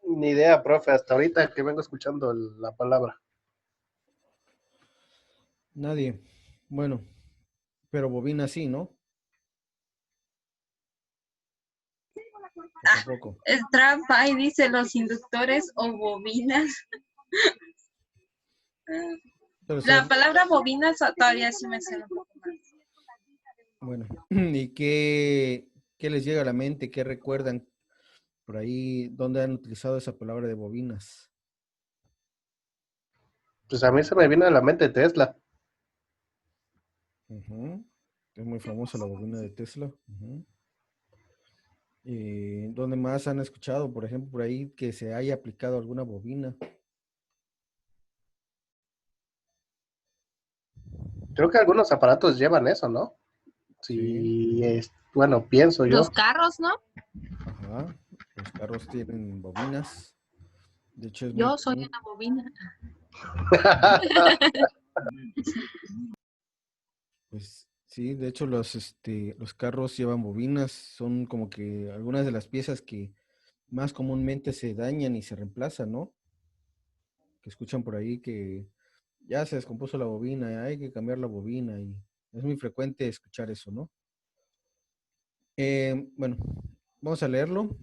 Ni idea, profe, hasta ahorita que vengo escuchando la palabra. Nadie. Bueno, pero bobina sí, ¿no? O tampoco. Es trampa y dice los inductores o bobinas. Pero La ser, palabra bobinas todavía sí me suena un poco más. bueno, ¿y qué les llega a la mente? ¿Qué recuerdan por ahí? ¿Dónde han utilizado esa palabra de bobinas? Pues a mí se me viene a la mente Tesla. Ujú. Es muy famosa la bobina de Tesla. Ujú. ¿Dónde más han escuchado, por ejemplo, por ahí que se haya aplicado alguna bobina? Creo que algunos aparatos llevan eso, ¿no? Sí, Sí, bueno, pienso Los yo. carros, ¿no? ajá. Los carros tienen bobinas. De hecho, es muy Yo soy común. una bobina. Pues sí, de hecho los carros llevan bobinas, son como que algunas de las piezas que más comúnmente se dañan y se reemplazan, ¿no? Que escuchan por ahí que ya se descompuso la bobina, hay que cambiar la bobina y es muy frecuente escuchar eso, ¿no? Bueno, vamos a leerlo.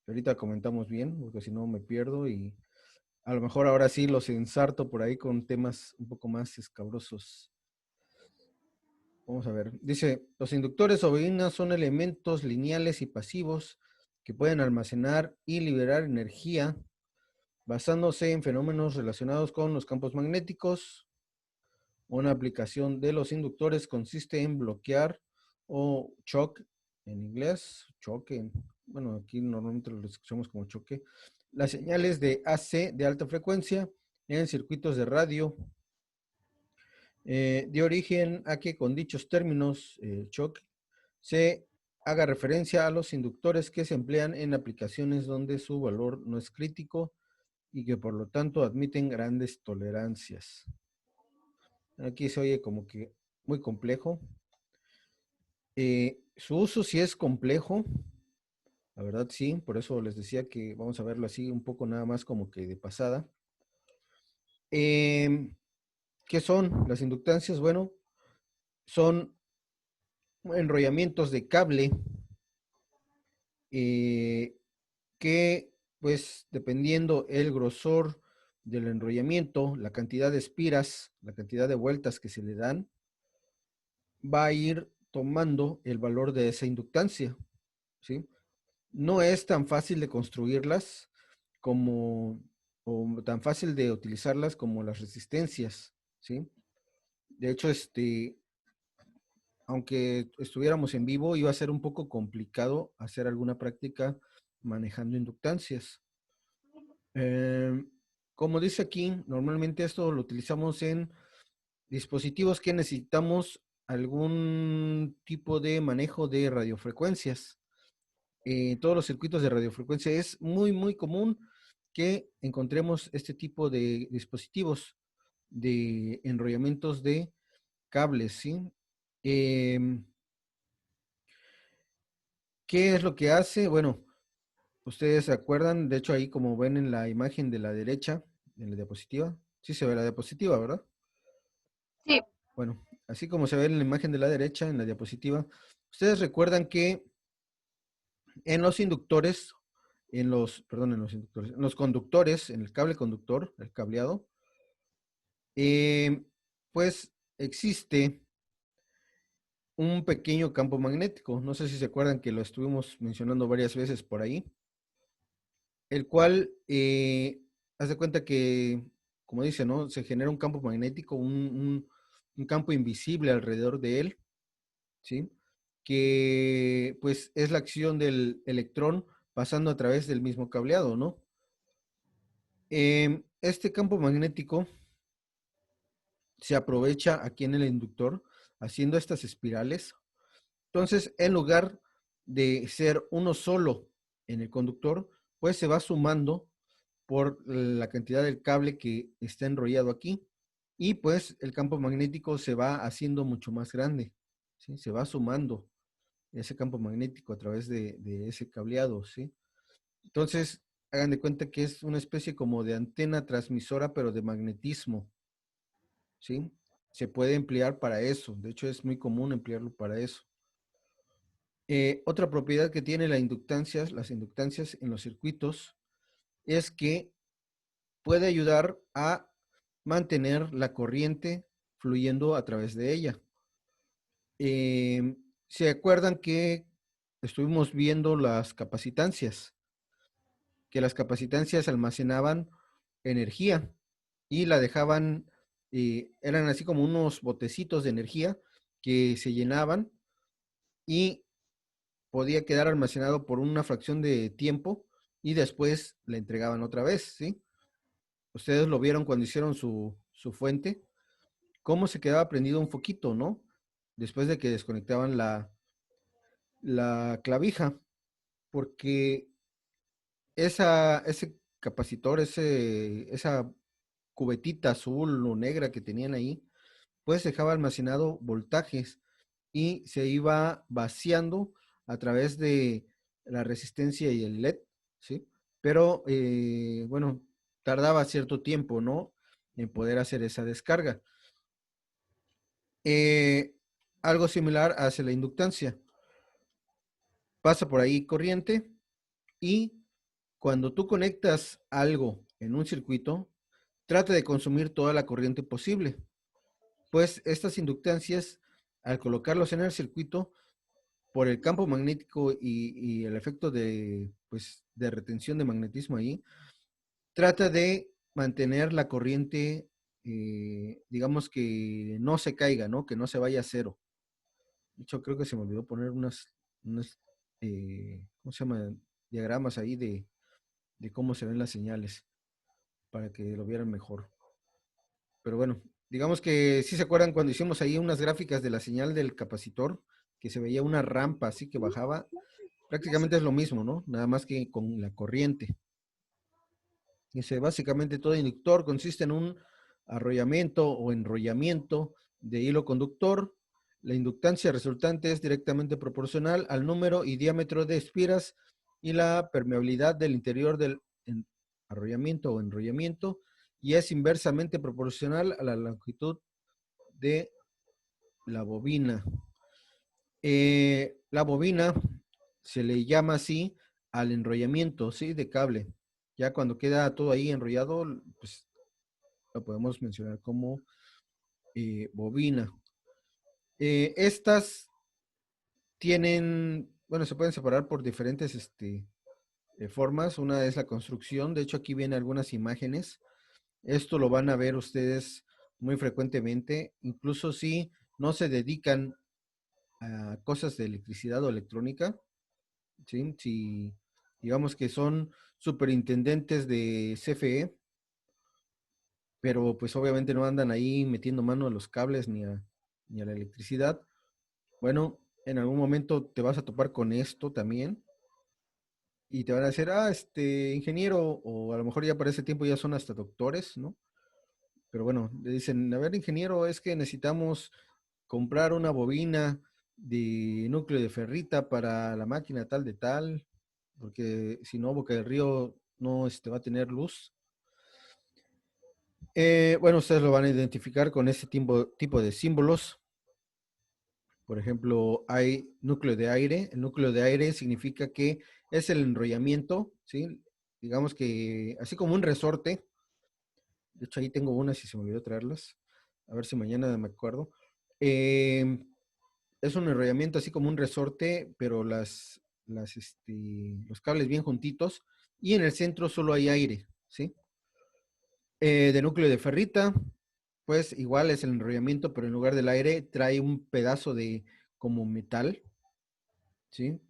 Ahorita comentamos bien, porque si no me pierdo y a lo mejor ahora sí los ensarto por ahí con temas un poco más escabrosos. Vamos a ver. Dice, los inductores o bobinas son elementos lineales y pasivos que pueden almacenar y liberar energía basándose en fenómenos relacionados con los campos magnéticos. Una aplicación de los inductores consiste en bloquear o choque, en inglés, choque, bueno, aquí normalmente lo escuchamos como choque, las señales de AC de alta frecuencia en circuitos de radio. Dio origen a que con dichos términos, choque, se haga referencia a los inductores que se emplean en aplicaciones donde su valor no es crítico y que por lo tanto admiten grandes tolerancias. Aquí se oye como que muy complejo. Su uso sí es complejo, la verdad sí, por eso les decía que vamos a verlo así un poco nada más como que de pasada. ¿Qué son las inductancias? Bueno, son enrollamientos de cable eh, que pues dependiendo el grosor del enrollamiento, la cantidad de espiras, la cantidad de vueltas que se le dan, va a ir tomando el valor de esa inductancia, ¿sí? No es tan fácil de construirlas como, o tan fácil de utilizarlas como las resistencias, ¿sí? De hecho, aunque estuviéramos en vivo, iba a ser un poco complicado hacer alguna práctica manejando inductancias. Eh, Como dice aquí, normalmente esto lo utilizamos en dispositivos que necesitamos algún tipo de manejo de radiofrecuencias. En todos los circuitos de radiofrecuencia es muy, muy común que encontremos este tipo de dispositivos de enrollamientos de cables, ¿sí? Eh, ¿Qué es lo que hace? Bueno, ustedes se acuerdan, de hecho ahí como ven en la imagen de la derecha, en la diapositiva, sí se ve la diapositiva, ¿verdad? Sí. Bueno, así como se ve en la imagen de la derecha, en la diapositiva, ustedes recuerdan que en los inductores, perdón, en los conductores, en el cable conductor, el cableado, pues existe un pequeño campo magnético. No sé si se acuerdan que lo estuvimos mencionando varias veces por ahí, el cual haz de cuenta que, como dice, ¿no? Se genera un campo magnético, un campo invisible alrededor de él, ¿sí? Que pues es la acción del electrón pasando a través del mismo cableado, ¿no? Este campo magnético se aprovecha aquí en el inductor haciendo estas espirales. Entonces, en lugar de ser uno solo en el conductor, pues se va sumando por la cantidad del cable que está enrollado aquí y pues el campo magnético se va haciendo mucho más grande, ¿sí? Se va sumando ese campo magnético a través de ese cableado, ¿sí? Entonces, hagan de cuenta que es una especie como de antena transmisora, pero de magnetismo, ¿sí? Se puede emplear para eso. De hecho, es muy común emplearlo para eso. Otra propiedad que tiene las inductancias en los circuitos es que puede ayudar a mantener la corriente fluyendo a través de ella. ¿Se acuerdan que estuvimos viendo las capacitancias? Que las capacitancias almacenaban energía y la dejaban, eran así como unos botecitos de energía que se llenaban y podía quedar almacenado por una fracción de tiempo y después la entregaban otra vez, ¿sí? Ustedes lo vieron cuando hicieron su fuente, cómo se quedaba prendido un foquito, ¿no? Después de que desconectaban la clavija, porque ese capacitor, esa cubetita azul o negra que tenían ahí, pues dejaba almacenado voltajes y se iba vaciando a través de la resistencia y el LED, ¿sí? Pero, bueno, tardaba cierto tiempo, ¿no? En poder hacer esa descarga. Algo similar hace la inductancia. Pasa por ahí corriente y cuando tú conectas algo en un circuito, trata de consumir toda la corriente posible. Pues estas inductancias, al colocarlos en el circuito, por el campo magnético y el efecto de, pues, de retención de magnetismo ahí, trata de mantener la corriente, digamos que no se caiga, ¿no? Que no se vaya a cero. De hecho, creo que se me olvidó poner unas ¿cómo se llama? Diagramas ahí de cómo se ven las señales para que lo vieran mejor. Pero bueno, digamos que sí se acuerdan cuando hicimos ahí unas gráficas de la señal del capacitor, que se veía una rampa así que bajaba. Prácticamente es lo mismo, ¿no? Nada más que con la corriente. Dice, básicamente todo inductor consiste en un arrollamiento o enrollamiento de hilo conductor. La inductancia resultante es directamente proporcional al número y diámetro de espiras y la permeabilidad del interior del arrollamiento o enrollamiento y es inversamente proporcional a la longitud de la bobina. La bobina se le llama así al enrollamiento, ¿sí? De cable. Ya cuando queda todo ahí enrollado, pues lo podemos mencionar como bobina. Estas tienen, bueno, se pueden separar por diferentes formas. Una es la construcción. De hecho, aquí vienen algunas imágenes. Esto lo van a ver ustedes muy frecuentemente, incluso si no se dedican a cosas de electricidad o electrónica, ¿sí? Si digamos que son superintendentes de CFE, pero pues obviamente no andan ahí metiendo mano a los cables ni a la electricidad. Bueno, en algún momento te vas a topar con esto también y te van a decir, ingeniero, o a lo mejor ya para ese tiempo ya son hasta doctores, ¿no? Pero bueno, le dicen, a ver, ingeniero, es que necesitamos comprar una bobina de núcleo de ferrita para la máquina tal de tal, porque si no, Boca del Río no va a tener luz. Bueno, ustedes lo van a identificar con este tipo de símbolos. Por ejemplo, hay núcleo de aire. El núcleo de aire significa que es el enrollamiento, ¿sí? Digamos que así como un resorte. De hecho, ahí tengo unas y se me olvidó traerlas. A ver si mañana me acuerdo. Es un enrollamiento así como un resorte, pero los cables bien juntitos. Y en el centro solo hay aire, ¿sí? De núcleo de ferrita, pues igual es el enrollamiento, pero en lugar del aire trae un pedazo de como metal, ¿sí?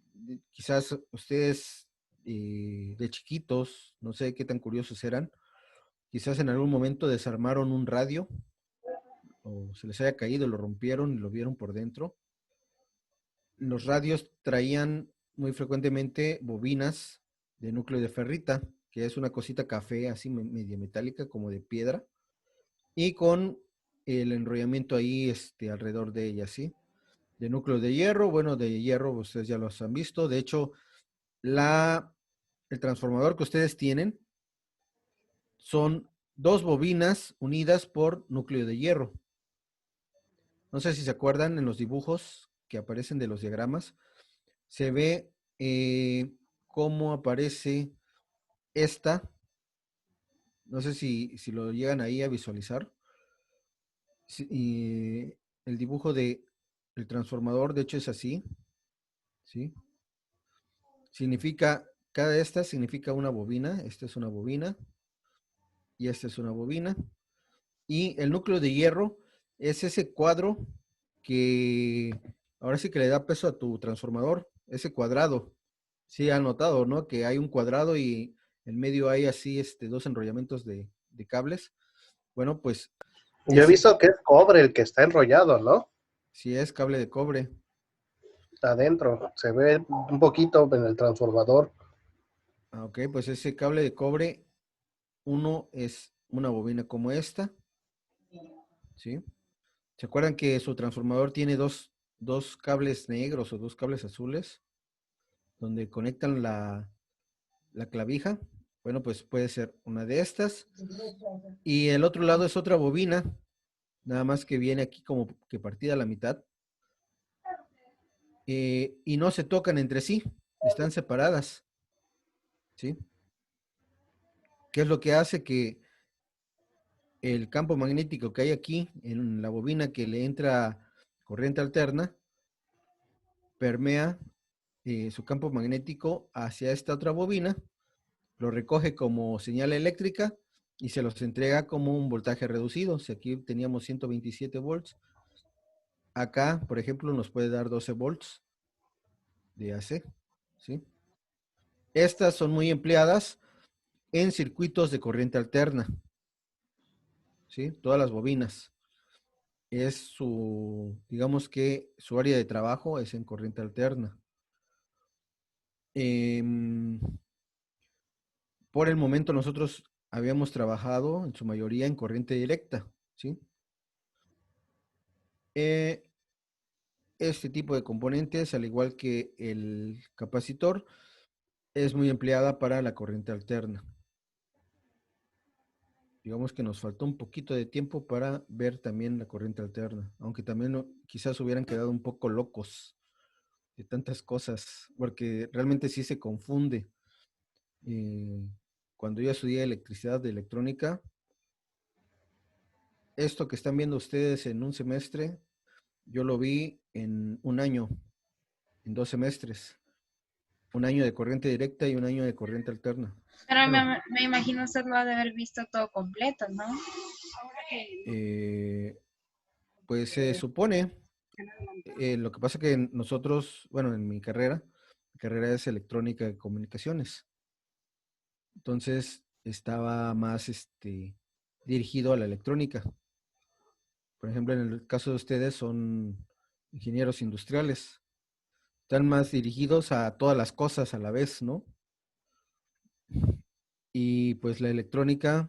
Quizás ustedes de chiquitos, no sé qué tan curiosos eran, quizás en algún momento desarmaron un radio o se les haya caído, lo rompieron y lo vieron por dentro. Los radios traían muy frecuentemente bobinas de núcleo de ferrita, que es una cosita café así media metálica como de piedra y con el enrollamiento ahí alrededor de ella, ¿sí? De núcleo de hierro, bueno, de hierro ustedes ya los han visto. De hecho, el transformador que ustedes tienen son dos bobinas unidas por núcleo de hierro. No sé si se acuerdan en los dibujos que aparecen de los diagramas, se ve cómo aparece esta. No sé si lo llegan ahí a visualizar. Y el dibujo de el transformador, de hecho, es así, ¿sí? Significa, cada de estas significa una bobina. Esta es una bobina y esta es una bobina. Y el núcleo de hierro es ese cuadro que ahora sí que le da peso a tu transformador, ese cuadrado. Sí, han notado, ¿no? Que hay un cuadrado y en medio hay así dos enrollamientos de cables. Bueno, pues Yo he ese visto que es cobre el que está enrollado, ¿no? sí es cable de cobre. Adentro. Se ve un poquito en el transformador. Ah, ok, pues ese cable de cobre, uno es una bobina como esta, ¿sí? ¿Se acuerdan que su transformador tiene dos cables negros o dos cables azules donde conectan la clavija? Bueno, pues puede ser una de estas. Y el otro lado es otra bobina, nada más que viene aquí como que partida a la mitad. Y no se tocan entre sí, están separadas, ¿sí? ¿Qué es lo que hace que el campo magnético que hay aquí en la bobina que le entra corriente alterna permea su campo magnético hacia esta otra bobina, lo recoge como señal eléctrica y se los entrega como un voltaje reducido? Si aquí teníamos 127 volts, acá, por ejemplo, nos puede dar 12 volts de AC, ¿sí? Estas son muy empleadas en circuitos de corriente alterna, ¿sí? Todas las bobinas. Es digamos que su área de trabajo es en corriente alterna. Por el momento nosotros habíamos trabajado en su mayoría en corriente directa, ¿sí? Este tipo de componentes, al igual que el capacitor, es muy empleada para la corriente alterna. Digamos que nos faltó un poquito de tiempo para ver también la corriente alterna, aunque también quizás hubieran quedado un poco locos de tantas cosas, porque realmente sí se confunde. Cuando yo estudié electricidad de electrónica, esto que están viendo ustedes en un semestre, yo lo vi en un año, en 2 semestres. Un año de corriente directa y un año de corriente alterna. Pero Bueno, me imagino usted lo ha de haber visto todo completo, ¿no? pues se supone, lo que pasa que nosotros, bueno, en mi carrera es electrónica de comunicaciones. Entonces estaba más dirigido a la electrónica. Por ejemplo, en el caso de ustedes son ingenieros industriales. Están más dirigidos a todas las cosas a la vez, ¿no? Y pues la electrónica,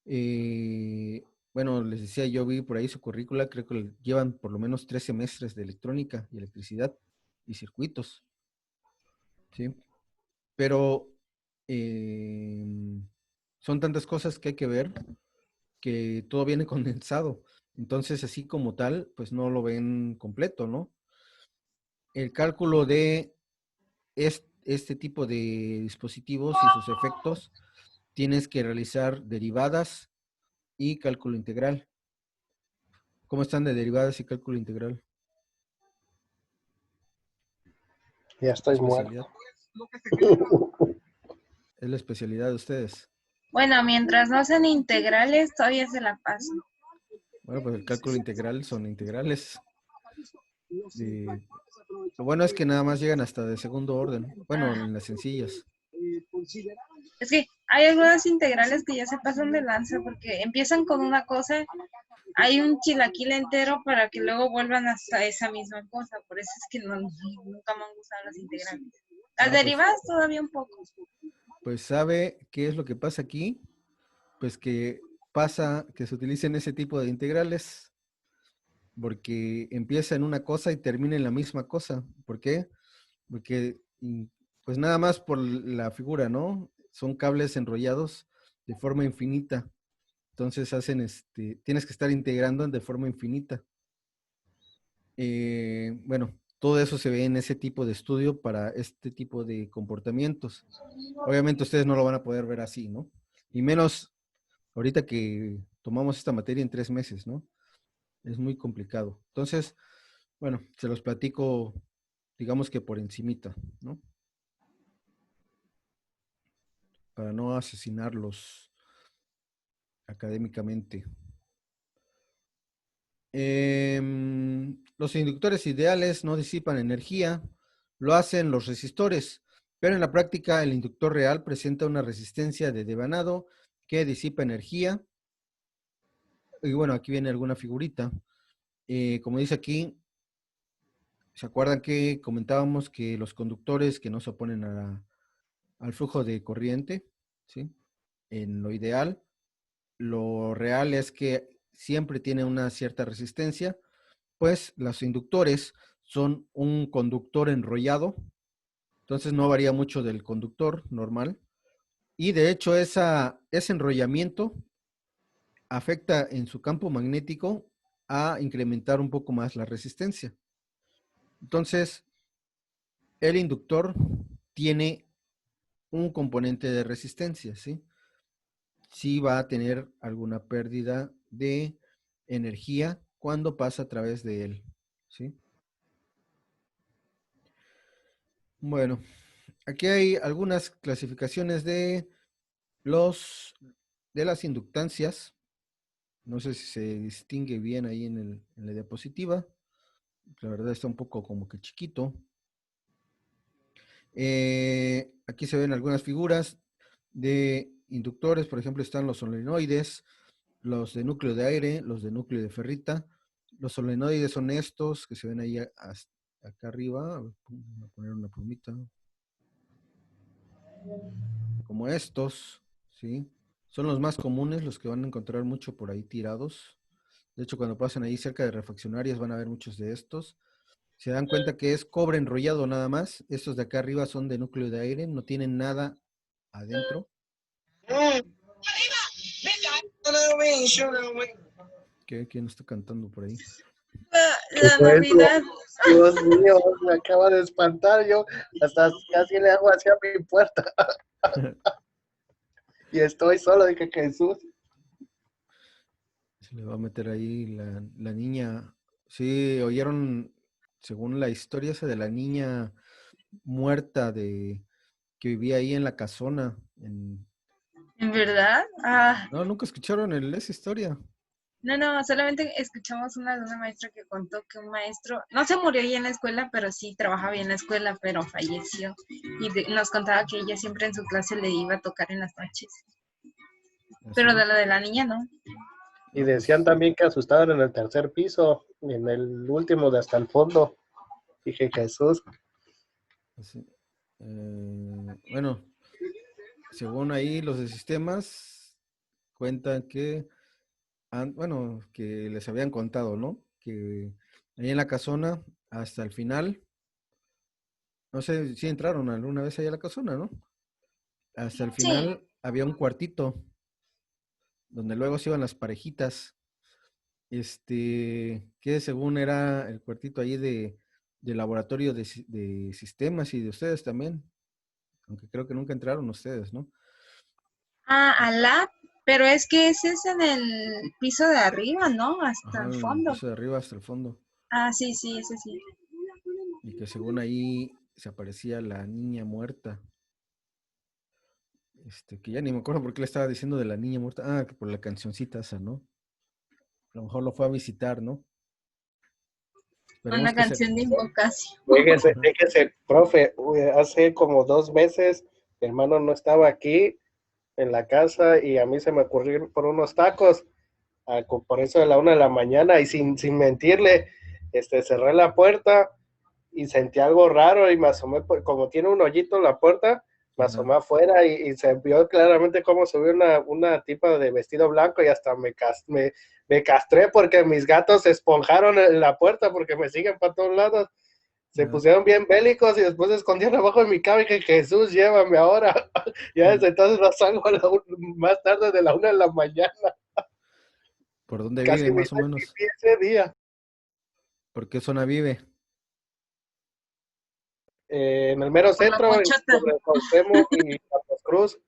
bueno, les decía, yo vi por ahí su currícula, creo que llevan por lo menos 3 semestres de electrónica y electricidad y circuitos, ¿sí? Pero son tantas cosas que hay que ver que todo viene condensado. Entonces, así como tal, pues no lo ven completo, ¿no? El cálculo de este tipo de dispositivos y sus efectos, tienes que realizar derivadas y cálculo integral. ¿Cómo están de derivadas y cálculo integral? Ya ¿Es tu estoy muerto. especialidad? ¿Es la especialidad de ustedes? Bueno, mientras no sean integrales, todavía se la paso. Bueno, pues el cálculo integral son integrales. Lo bueno es que nada más llegan hasta de segundo orden. Bueno, en las sencillas. Es que hay algunas integrales que ya se pasan de lanza porque empiezan con una cosa, hay un chilaquil entero para que luego vuelvan hasta esa misma cosa. Por eso es que nunca me han gustado las integrales. Las derivadas todavía un poco. Pues ¿sabe qué es lo que pasa aquí? Pues que pasa que se utilicen ese tipo de integrales porque empieza en una cosa y termina en la misma cosa. ¿Por qué? Porque Pues nada más por la figura, ¿no? Son cables enrollados de forma infinita. Entonces tienes que estar integrando de forma infinita. Bueno, todo eso se ve en ese tipo de estudio para este tipo de comportamientos. Obviamente ustedes no lo van a poder ver así, ¿no? Y menos ahorita que tomamos esta materia en 3 meses, ¿no? Es muy complicado. Entonces, bueno, se los platico, digamos que por encimita, ¿no? Para no asesinarlos académicamente. Los inductores ideales no disipan energía, lo hacen los resistores, pero en la práctica el inductor real presenta una resistencia de devanado que disipa energía. Y bueno, aquí viene alguna figurita. Como dice aquí, ¿se acuerdan que comentábamos que los conductores que no se oponen al flujo de corriente, ¿sí? En lo ideal, lo real es que siempre tiene una cierta resistencia, pues los inductores son un conductor enrollado, entonces no varía mucho del conductor normal, y de hecho ese enrollamiento afecta en su campo magnético a incrementar un poco más la resistencia. Entonces, el inductor tiene un componente de resistencia, ¿sí? Sí va a tener alguna pérdida de energía cuando pasa a través de él, ¿sí? Bueno, aquí hay algunas clasificaciones de las inductancias. No sé si se distingue bien ahí en la diapositiva. La verdad está un poco como que chiquito. Aquí se ven algunas figuras de inductores. Por ejemplo, están los solenoides, los de núcleo de aire, los de núcleo de ferrita. Los solenoides son estos que se ven ahí acá arriba. Voy a poner una plumita. Como estos, ¿sí? Son los más comunes, los que van a encontrar mucho por ahí tirados. De hecho, cuando pasan ahí cerca de refaccionarias van a ver muchos de estos. Se dan cuenta que es cobre enrollado nada más. Estos de acá arriba son de núcleo de aire, no tienen nada adentro. ¿Quién está cantando por ahí? La Navidad. Dios mío, me acaba de espantar. Yo hasta casi le hago hacia mi puerta. Y estoy solo, dije Jesús. Se le va a meter ahí la niña. Sí, oyeron, según la historia esa de la niña muerta que vivía ahí en la casona. ¿En verdad? No, nunca escucharon esa historia. No, solamente escuchamos una de una maestra que contó que un maestro, no se murió ahí en la escuela, pero sí trabajaba ahí en la escuela, pero falleció. Y nos contaba que ella siempre en su clase le iba a tocar en las noches. Pero Así. de la de la niña, no. Y decían también que asustaban en el tercer piso, en el último de hasta el fondo. Dije Jesús. Así. Bueno, según ahí los de sistemas cuentan que, que les habían contado, ¿no? Que ahí en la casona, hasta el final, no sé si entraron alguna vez ahí a la casona, ¿no? Hasta el Sí. final había un cuartito donde luego se iban las parejitas, que según era el cuartito ahí de laboratorio de sistemas y de ustedes también, aunque creo que nunca entraron ustedes, ¿no? Pero es que ese es en el piso de arriba, ¿no? Hasta Ajá, el en el fondo. piso de arriba hasta el fondo. Sí, ese sí. Y que según ahí se aparecía la niña muerta. Que ya ni me acuerdo por qué le estaba diciendo de la niña muerta. Que por la cancioncita esa, ¿no? A lo mejor lo fue a visitar, ¿no? Esperemos Una que se... canción de invocación. Fíjese, profe, hace como 2 meses mi hermano no estaba aquí en la casa y a mí se me ocurrió ir por unos tacos por eso de la 1 de la mañana y sin mentirle, cerré la puerta y sentí algo raro y me asomé, como tiene un hoyito en la puerta, me asomé afuera y se vio claramente cómo subió una tipa de vestido blanco y hasta me castré porque mis gatos se esponjaron en la puerta porque me siguen para todos lados. se Ah, pusieron bien bélicos y después se escondieron abajo de mi cama y que Jesús, llévame ahora. Ya ¿por, desde entonces no salgo más tarde de la 1 de la mañana. por dónde vive Casi me más o hice menos? pipí ese día. ¿Por qué zona vive? En el mero Por la centro, mochota. sobre Cuauhtémoc y Santos Cruz.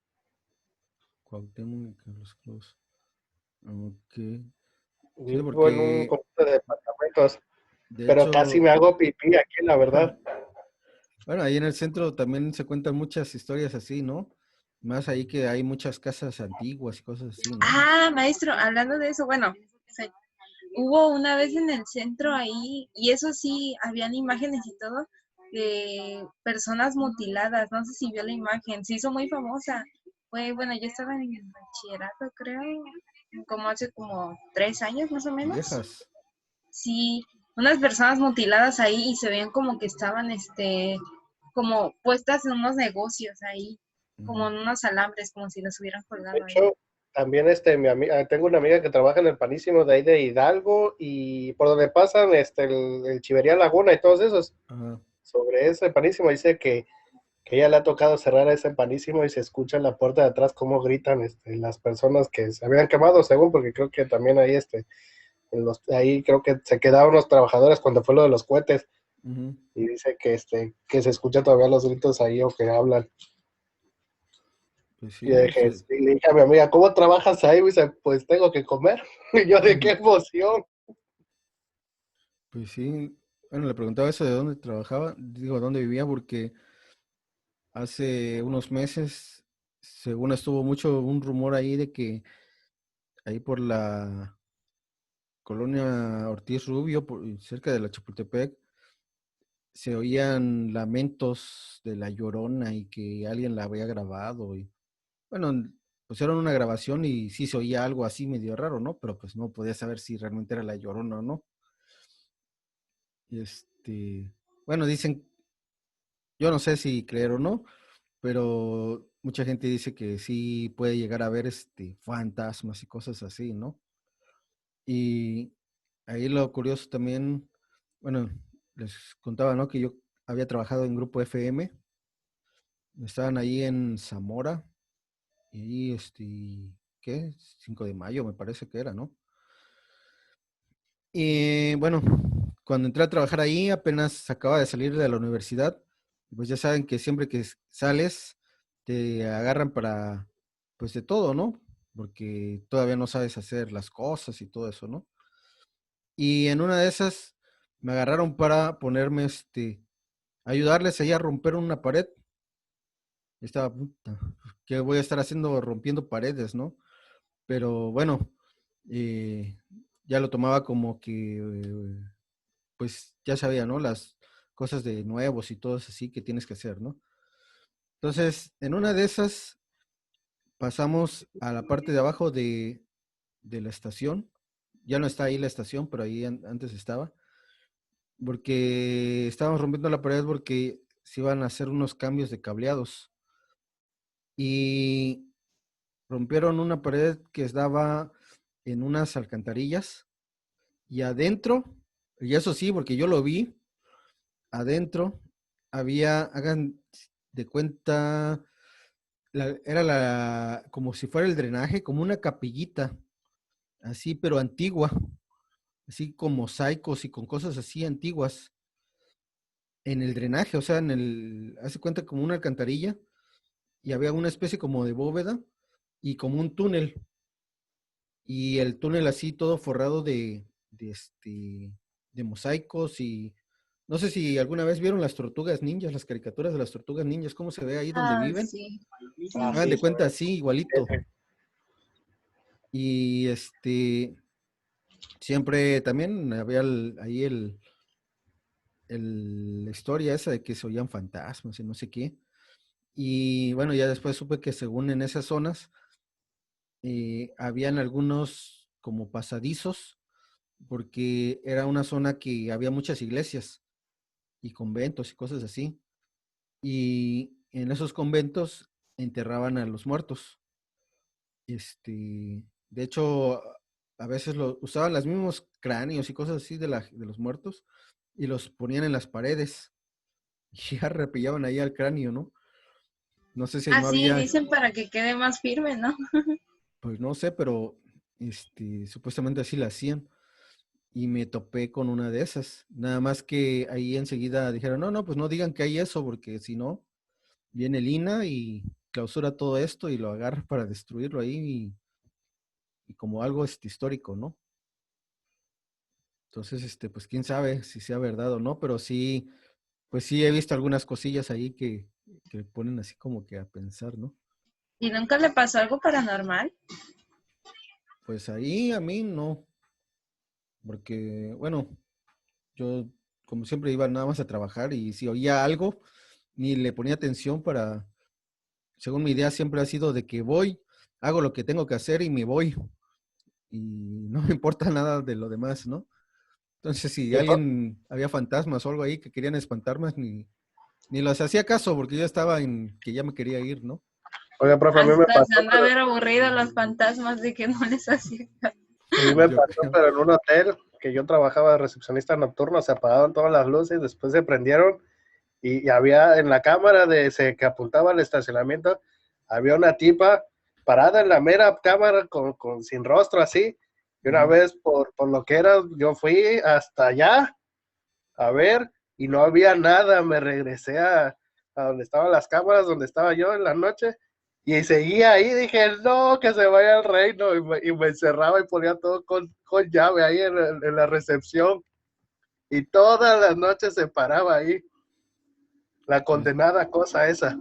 Cuauhtémoc y Carlos Cruz. Ok. Sí, Vivo en un porque conjunto de departamentos, de pero casi hecho, me hago pipí aquí, la verdad. bueno, ahí en el centro también se cuentan muchas historias así, ¿no? Más ahí que hay muchas casas antiguas y cosas así, ¿no? Ah, maestro, hablando de eso, bueno, sí, hubo una vez en el centro ahí, y eso sí, habían imágenes y todo, de personas mutiladas, no sé si vio la imagen, se hizo muy famosa. Fue, bueno, yo estaba en el bachillerato, creo, como hace como 3 años más o menos. Viejas. Sí, unas personas mutiladas ahí y se veían como que estaban, como puestas en unos negocios ahí, como Ujú. en unos alambres, como si los hubieran De colgado ahí. hecho, también mi amiga, tengo una amiga que trabaja en el Panísimo de ahí de Hidalgo y por donde pasan el Chivería Laguna y todos esos. Ajá. Sobre ese Panísimo dice que ella le ha tocado cerrar ese Panísimo y se escucha en la puerta de atrás cómo gritan las personas que se habían quemado, según, porque creo que también ahí, ahí creo que se quedaron los trabajadores cuando fue lo de los cohetes Ujú. y dice que se escucha todavía los gritos ahí o que hablan. Pues Y, sí, y le dije a mi amiga, ¿cómo trabajas ahí? Y dice, pues tengo que comer. Y yo, ¿de qué emoción? pues sí. Bueno, le preguntaba eso de dónde trabajaba, digo, dónde vivía, porque hace unos meses, según estuvo mucho un rumor ahí de que ahí por la colonia Ortiz Rubio, cerca de la Chapultepec, se oían lamentos de la Llorona y que alguien la había grabado. Y bueno, pusieron una grabación y sí se oía algo así medio raro, ¿no? Pero pues no podía saber si realmente era la Llorona o no. Y bueno, dicen, yo no sé si creer o no, pero mucha gente dice que sí puede llegar a ver fantasmas y cosas así, ¿no? Y ahí lo curioso también, bueno, les contaba, ¿no? Que yo había trabajado en Grupo FM, estaban ahí en Zamora, y ahí, ¿qué? 5 de mayo me parece que era, ¿no? Y bueno, cuando entré a trabajar ahí, apenas acaba de salir de la universidad, pues ya saben que siempre que sales, te agarran para, pues de todo, ¿no? Porque todavía no sabes hacer las cosas y todo eso, ¿no? Y en una de esas me agarraron para ponerme, ayudarles ahí a romper una pared. Y estaba, puta, ¿qué voy a estar haciendo rompiendo paredes, no? Pero bueno, eh, ya lo tomaba como que, pues ya sabía, ¿no? Las cosas de nuevos y todo eso así que tienes que hacer, ¿no? Entonces, en una de esas pasamos a la parte de abajo de la estación. Ya no está ahí la estación, pero ahí antes estaba. Porque estábamos rompiendo la pared porque se iban a hacer unos cambios de cableados y rompieron una pared que estaba en unas alcantarillas y adentro, y eso sí, porque yo lo vi, adentro había, hagan de cuenta, era como si fuera el drenaje, como una capillita, así, pero antigua, así con mosaicos y con cosas así antiguas en el drenaje, o sea, hace cuenta como una alcantarilla y había una especie como de bóveda y como un túnel. Y el túnel así todo forrado de mosaicos y no sé si alguna vez vieron las tortugas ninjas, las caricaturas de las tortugas ninjas, cómo se ve ahí donde Ah, viven. sí. Ah, Hagan sí, de se cuenta ve. así, igualito. Y siempre también había ahí la historia esa de que se oían fantasmas y no sé qué. Y bueno, ya después supe que según en esas zonas habían algunos como pasadizos, porque era una zona que había muchas iglesias y conventos y cosas así. Y en esos conventos enterraban a los muertos. De hecho, a veces usaban los mismos cráneos y cosas así de los muertos y los ponían en las paredes. y ya repillaban ahí al cráneo, ¿no? No sé si no Así había, dicen para que quede más firme, ¿no? pues no sé, pero supuestamente así la hacían. Y me topé con una de esas. Nada más que ahí enseguida dijeron, no, no, pues no digan que hay eso, porque si no, viene el INA y clausura todo esto y lo agarra para destruirlo ahí y como algo histórico, ¿no? Entonces, pues quién sabe si sea verdad o no, pero sí, pues sí he visto algunas cosillas ahí que ponen así como que a pensar, ¿no? ¿Y nunca le pasó algo paranormal? Pues ahí a mí no, porque, bueno, yo como siempre iba nada más a trabajar y si oía algo, ni le ponía atención para, según mi idea siempre ha sido de que voy, hago lo que tengo que hacer y me voy. Y no me importa nada de lo demás, ¿no? Entonces, si Yo, alguien había fantasmas o algo ahí que querían espantarme, ni los hacía caso porque yo estaba en que ya me quería ir, ¿no? oiga, profe, a mí me Hasta se pasó, han de pero haber aburrido los fantasmas de que no les hacía caso. a mí me Yo pasó, creo. pero en un hotel que yo trabajaba de recepcionista nocturno, se apagaron todas las luces, después se prendieron y había en la cámara que apuntaba al estacionamiento, había una tipa parada en la mera cámara sin rostro así, y una Ujú. vez por lo que era, yo fui hasta allá a ver y no había nada, me regresé a donde estaban las cámaras, donde estaba yo en la noche, y seguía ahí, dije, no, que se vaya al reino, y me encerraba y ponía todo con llave ahí en la recepción, y todas las noches se paraba ahí, la Pues, condenada cosa esa.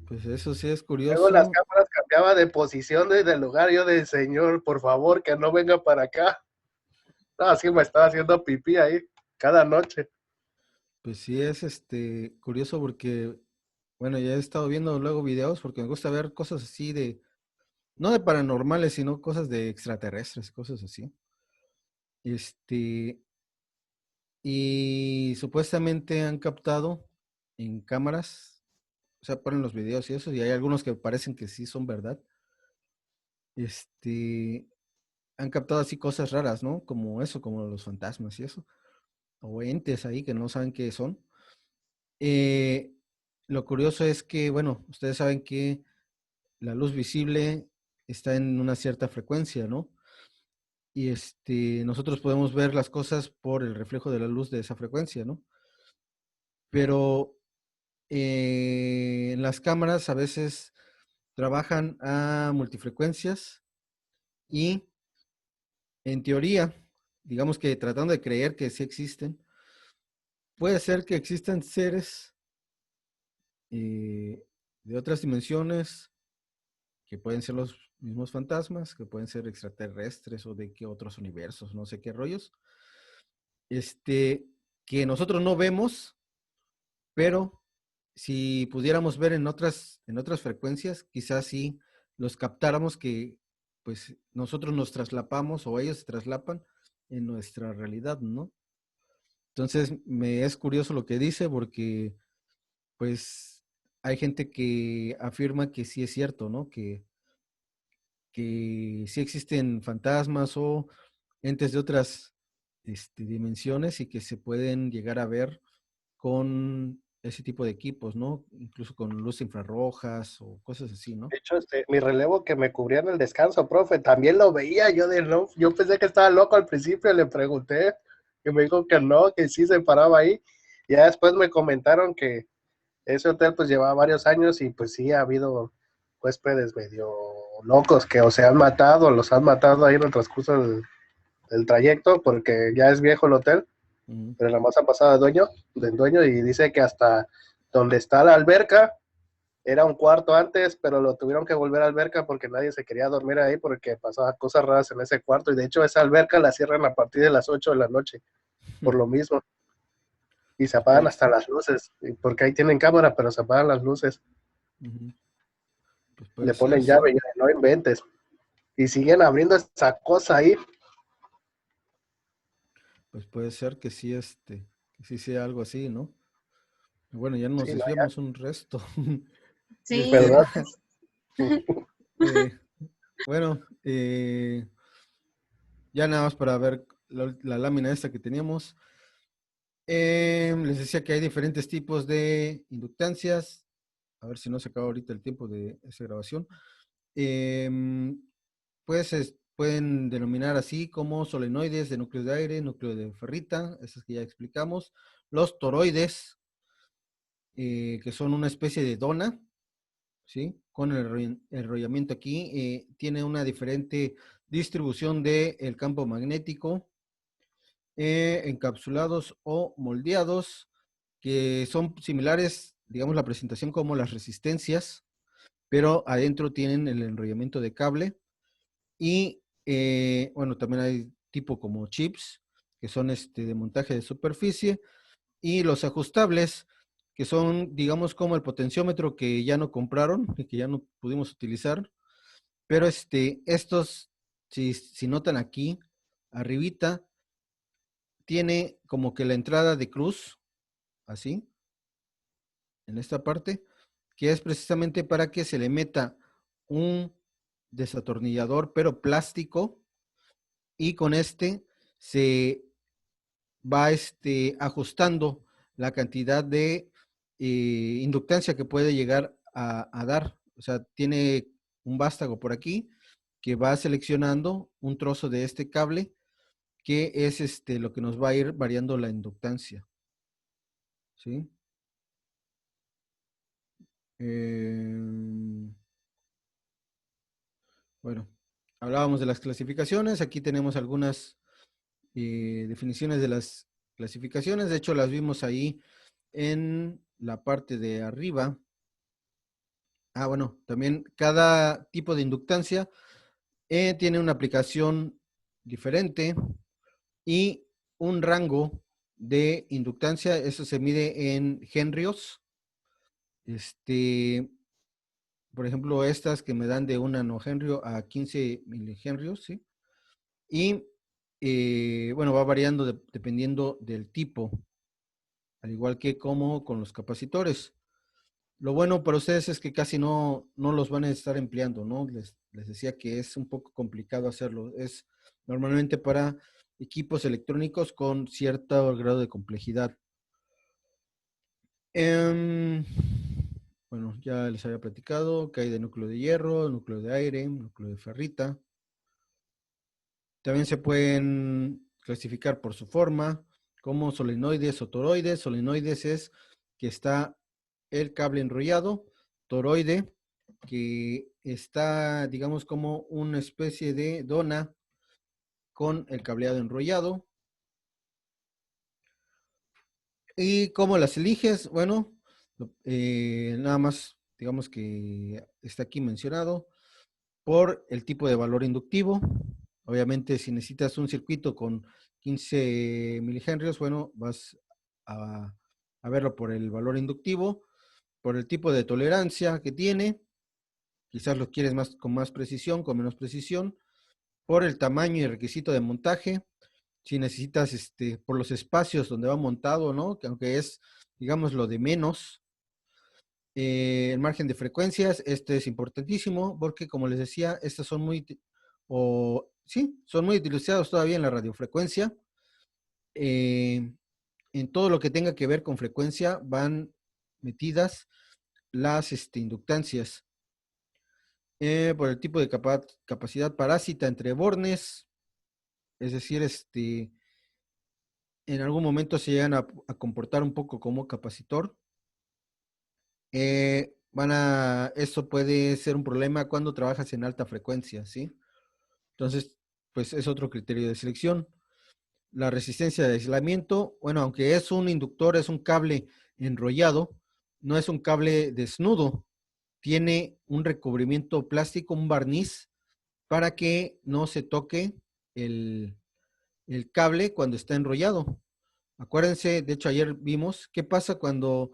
pues eso sí es Luego las curioso. cámaras cambiaban de posición desde el lugar, yo de señor, por favor, que no venga para acá. No, así me estaba haciendo pipí ahí cada noche. Pues sí es curioso porque, bueno, ya he estado viendo luego videos porque me gusta ver cosas así de, no de paranormales, sino cosas de extraterrestres, cosas así. Este, y supuestamente han captado en cámaras, o sea, ponen los videos y eso, y hay algunos que parecen que sí son verdad. Este, han captado así cosas raras, ¿no? Como eso, como los fantasmas y eso, o entes ahí que no saben qué son. Eh, lo curioso es que, bueno, ustedes saben que la luz visible está en una cierta frecuencia, ¿no? Y nosotros podemos ver las cosas por el reflejo de la luz de esa frecuencia, ¿no? Pero en las cámaras a veces trabajan a multifrecuencias y en teoría, digamos que tratando de creer que sí existen, puede ser que existan seres de otras dimensiones que pueden ser los mismos fantasmas, que pueden ser extraterrestres o de qué otros universos, no sé qué rollos, que nosotros no vemos, pero si pudiéramos ver en otras frecuencias, quizás sí los captáramos que pues nosotros nos traslapamos o ellos se traslapan en nuestra realidad, ¿no? Entonces me es curioso lo que dice porque pues hay gente que afirma que sí es cierto, ¿no? Que sí existen fantasmas o entes de otras dimensiones y que se pueden llegar a ver con ese tipo de equipos, ¿no? Incluso con luz infrarrojas o cosas así, ¿no? De hecho, mi relevo que me cubría en el descanso, profe, también lo veía yo de no, yo pensé que estaba loco al principio, le pregunté, y me dijo que no, que sí se paraba ahí. Y ya después me comentaron que ese hotel pues llevaba varios años y pues sí ha habido huéspedes medio locos que o se han matado, los han matado ahí en el transcurso del trayecto, porque ya es viejo el hotel, Ujú. pero nada más ha pasado del dueño, y dice que hasta donde está la alberca era un cuarto antes, pero lo tuvieron que volver a alberca porque nadie se quería dormir ahí porque pasaban cosas raras en ese cuarto, y de hecho esa alberca la cierran a partir de las 8 de la noche, por lo mismo, y se Pues apagan hasta las luces, porque ahí tienen cámara, pero se apagan las luces, ujú, pues puede le ser, ponen sí. llave, ya no inventes, y siguen abriendo esa cosa ahí. Pues puede ser que sí sea algo así, ¿no? Bueno, ya nos Sí, no, desviamos un resto. Sí, ¿verdad? pues, Eh, bueno, ya nada más para ver la lámina esta que teníamos. Les decía que hay diferentes tipos de inductancias. A ver si no se acaba ahorita el tiempo de esa grabación. Pues pueden denominar así como solenoides de núcleo de aire, núcleo de ferrita, esas que ya explicamos. Los toroides, que son una especie de dona, ¿sí? Con el enrollamiento aquí, tiene una diferente distribución del campo magnético, encapsulados o moldeados, que son similares, digamos, la presentación como las resistencias, pero adentro tienen el enrollamiento de cable. Y bueno, también hay tipo como chips, que son de montaje de superficie, y los ajustables, que son, digamos, como el potenciómetro que ya no compraron y que ya no pudimos utilizar. Pero estos, si notan aquí, arribita, tiene como que la entrada de cruz, así, en esta parte, que es precisamente para que se le meta un desatornillador, pero plástico, y con se va ajustando la cantidad de inductancia que puede llegar a dar. O sea, tiene un vástago por aquí que va seleccionando un trozo de este cable que es lo que nos va a ir variando la inductancia. ¿Sí? Bueno, hablábamos de las clasificaciones. Aquí tenemos algunas definiciones de las clasificaciones. De hecho, las vimos ahí en la parte de arriba. Ah, bueno, también cada tipo de inductancia tiene una aplicación diferente y un rango de inductancia. Eso se mide en henrios. Por ejemplo, estas que me dan de 1 nanohenrio a 15 milihenrios, ¿sí? Y bueno, va variando dependiendo del tipo, al igual que como con los capacitores. Lo bueno para ustedes es que casi no los van a estar empleando, ¿no? Les decía que es un poco complicado hacerlo. Es normalmente para equipos electrónicos con cierto grado de complejidad. Bueno, ya les había platicado que hay de núcleo de hierro, núcleo de aire, núcleo de ferrita. También se pueden clasificar por su forma, como solenoides o toroides. Solenoides es que está el cable enrollado, toroide, que está, digamos, como una especie de dona con el cableado enrollado. ¿Y cómo las eliges? Bueno, nada más, digamos que está aquí mencionado, por el tipo de valor inductivo. Obviamente, si necesitas un circuito con 15 milihenrios, bueno, vas a verlo por el valor inductivo, por el tipo de tolerancia que tiene, quizás lo quieres más con más precisión, con menos precisión, por el tamaño y requisito de montaje, si necesitas por los espacios donde va montado, ¿no? Que aunque es, digamos, lo de menos. El margen de frecuencias, este es importantísimo porque, como les decía, estas son son muy utilizados todavía en la radiofrecuencia. En todo lo que tenga que ver con frecuencia van metidas las inductancias. Por el tipo de capacidad parásita entre bornes, es decir, en algún momento se llegan a comportar un poco como capacitor. Eso puede ser un problema cuando trabajas en alta frecuencia, ¿sí? Entonces, pues es otro criterio de selección. La resistencia de aislamiento, bueno, aunque es un inductor, es un cable enrollado, no es un cable desnudo, tiene un recubrimiento plástico, un barniz, para que no se toque el, el cable cuando está enrollado. Acuérdense, de hecho ayer vimos qué pasa cuando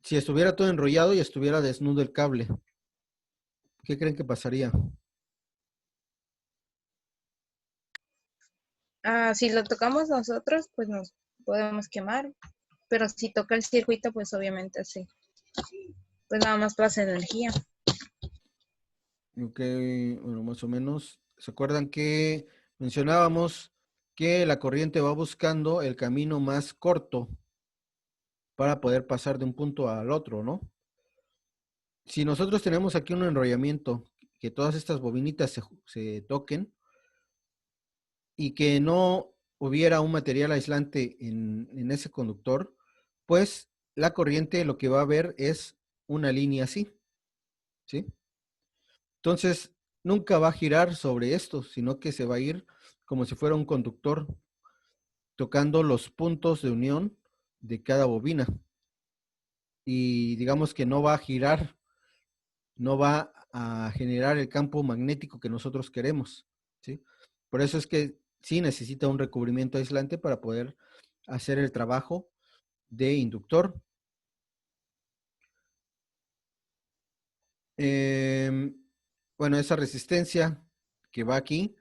si estuviera todo enrollado y estuviera desnudo el cable. ¿Qué creen que pasaría? Si lo tocamos nosotros, pues nos podemos quemar, pero si toca el circuito, pues obviamente sí. Pues nada más pasa energía. Ok, bueno, más o menos. ¿Se acuerdan que mencionábamos que la corriente va buscando el camino más corto para poder pasar de un punto al otro, ¿no? Si nosotros tenemos aquí un enrollamiento, que todas estas bobinitas se toquen y que no hubiera un material aislante en ese conductor, pues la corriente lo que va a ver es una línea así, ¿sí? Entonces, nunca va a girar sobre esto, sino que se va a ir como si fuera un conductor, tocando los puntos de unión de cada bobina. Y digamos que no va a girar, no va a generar el campo magnético que nosotros queremos, ¿sí? Por eso es que sí necesita un recubrimiento aislante para poder hacer el trabajo de inductor. Bueno, esa resistencia que va aquí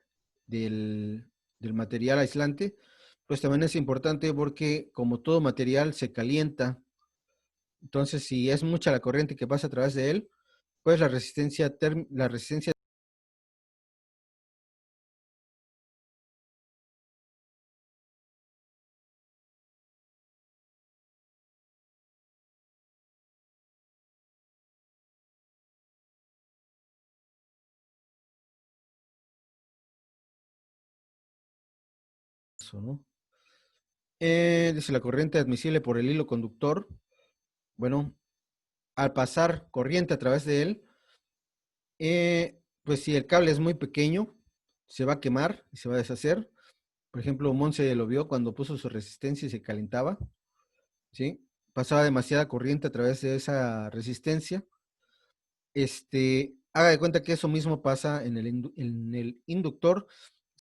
del material aislante, pues también es importante porque como todo material se calienta, entonces si es mucha la corriente que pasa a través de él, pues la resistencia ¿no? Dice la corriente admisible por el hilo conductor. Bueno, al pasar corriente a través de él, pues si el cable es muy pequeño, se va a quemar y se va a deshacer. Por ejemplo, Monse lo vio cuando puso su resistencia y se calentaba, ¿sí? Pasaba demasiada corriente a través de esa resistencia. Haga de cuenta que eso mismo pasa en el inductor,